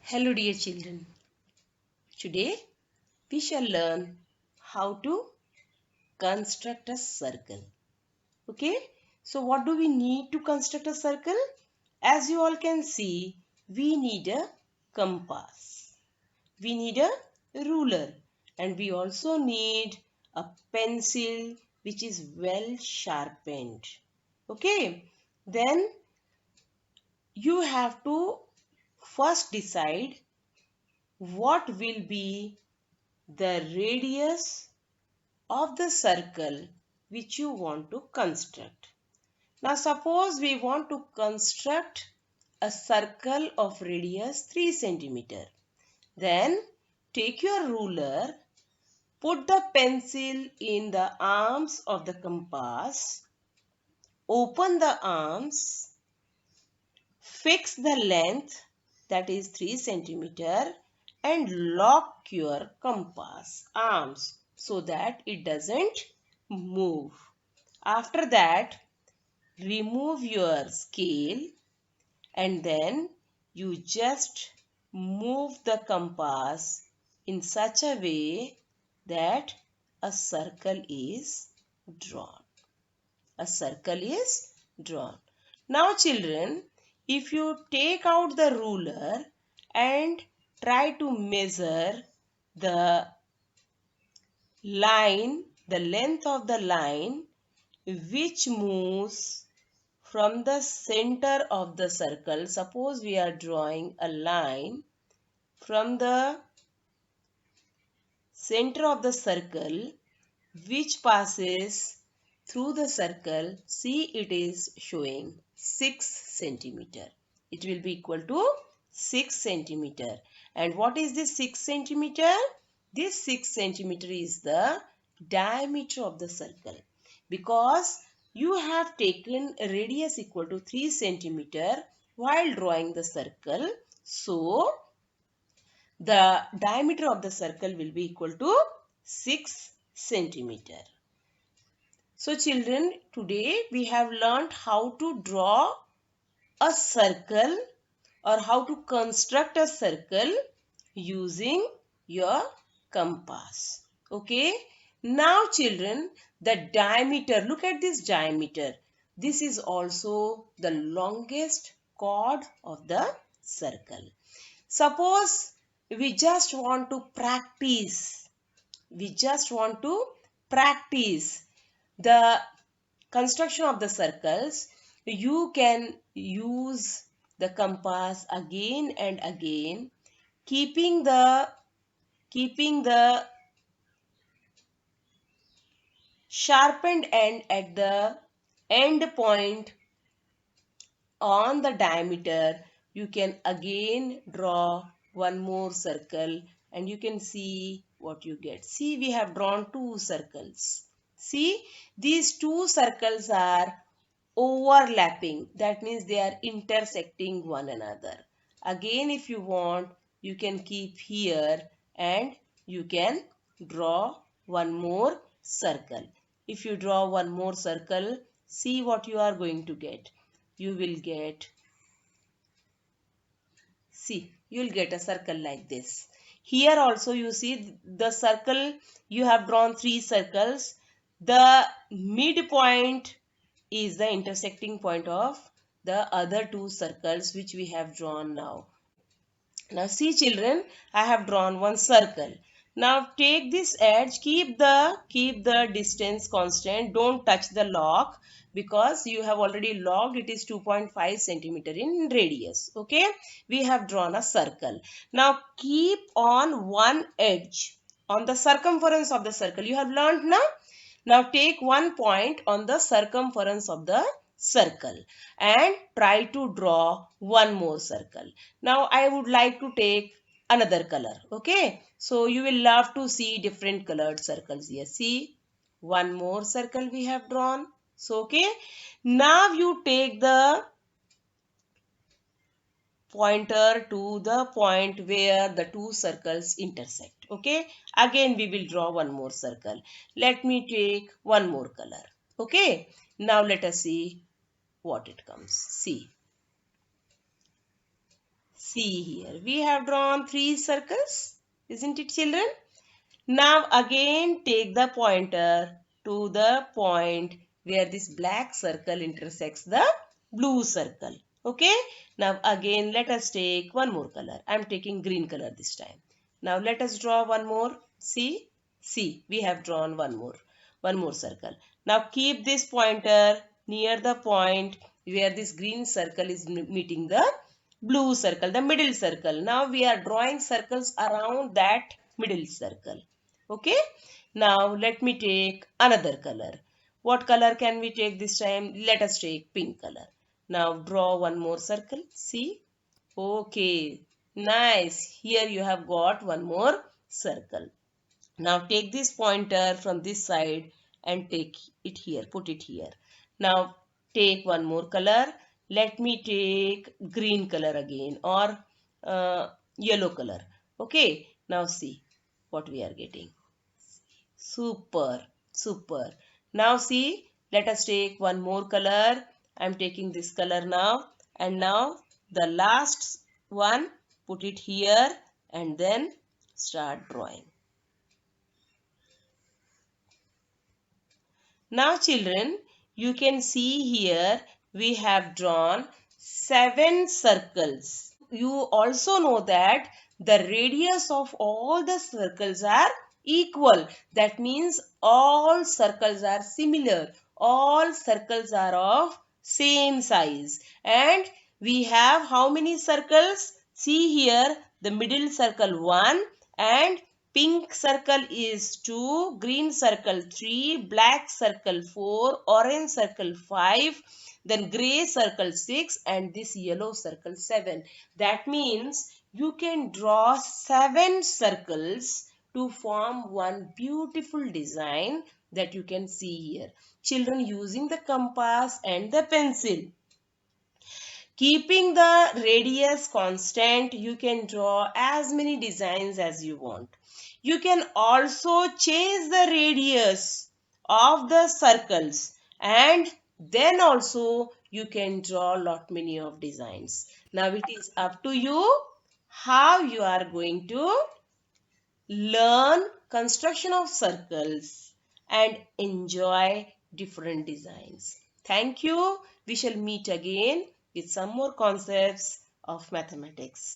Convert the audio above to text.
Hello dear children. Today we shall learn how to construct a circle. Okay? So what do we need to construct a circle? As you all can see, we need a compass. We need a ruler and we also need a pencil which is well sharpened. Okay? Then you have to first decide what will be the radius of the circle which you want to construct. Now suppose we want to construct a circle of radius 3 centimeter. Then take your ruler, put the pencil in the arms of the compass, open the arms, fix the length, that is 3 centimeter, and lock your compass arms so that it doesn't move. After that, remove your scale and then you just move the compass in such a way that a circle is drawn. A circle is drawn. Now children, if you take out the ruler and try to measure the line, the length of the line which moves from the center of the circle. Suppose we are drawing a line from the center of the circle which passes through the circle. See, it is showing 6 centimeter. It will be equal to 6 centimeter. And what is this 6 centimeter? This 6 centimeter is the diameter of the circle, because you have taken a radius equal to 3 centimeter while drawing the circle. So the diameter of the circle will be equal to 6 centimeter. So children, today we have learnt how to draw a circle or how to construct a circle using your compass. Okay. Now children, the diameter, look at this diameter. This is also the longest chord of the circle. Suppose we just want to practice. We just want to practice the construction of the circles. You can use the compass again and again, keeping the sharpened end at the end point on the diameter. You can again draw one more circle and you can see what you get. See, we have drawn two circles. See, these two circles are overlapping. That means they are intersecting one another. Again, if you want, you can keep here and you can draw one more circle. If you draw one more circle, see what you are going to get. You will get, see, you will get a circle like this. Here also you see the circle, you have drawn three circles. The midpoint is the intersecting point of the other two circles which we have drawn now. Now see children, I have drawn one circle. Now take this edge, keep the distance constant, don't touch the lock, because you have already locked, it is 2.5 centimeter in radius. Okay, we have drawn a circle. Now keep on one edge on the circumference of the circle. You have learned now. Now take one point on the circumference of the circle and try to draw one more circle. Now I would like to take another color. Okay. So you will love to see different colored circles here. See, one more circle we have drawn. So okay. Now you take the pointer to the point where the two circles intersect. Okay. Again we will draw one more circle. Let me take one more color. Okay. Now let us see what it comes. See. See here, we have drawn 3 circles, isn't it, children? Now again take the pointer to the point where this black circle intersects the blue circle. Okay. Now again let us take one more color. I am taking green color this time. Now let us draw one more. See, we have drawn one more circle. Now keep this pointer near the point where this green circle is meeting the blue circle, the middle circle. Now we are drawing circles around that middle circle. Okay. Now let me take another color. What color can we take this time? Let us take pink color. Now draw one more circle. See? Okay. Nice. Here you have got one more circle. Now take this pointer from this side and take it here. Put it here. Now take one more color. Let me take green color again, or yellow color. Okay. Now see what we are getting. Super, super. Now see, let us take one more color. I am taking this color now. And now the last one, put it here and then start drawing. Now children, you can see here we have drawn 7 circles. You also know that the radius of all the circles are equal. That means all circles are similar. All circles are of same size. And we have how many circles? See here, the middle circle 1 and pink circle is 2, green circle 3, black circle 4, orange circle 5, then gray circle 6 and this yellow circle 7. That means you can draw 7 circles to form one beautiful design that you can see here. Children using the compass and the pencil. Keeping the radius constant, you can draw as many designs as you want. You can also change the radius of the circles, and then also you can draw lot many of designs. Now it is up to you how you are going to learn construction of circles and enjoy different designs. Thank you. We shall meet again with some more concepts of mathematics.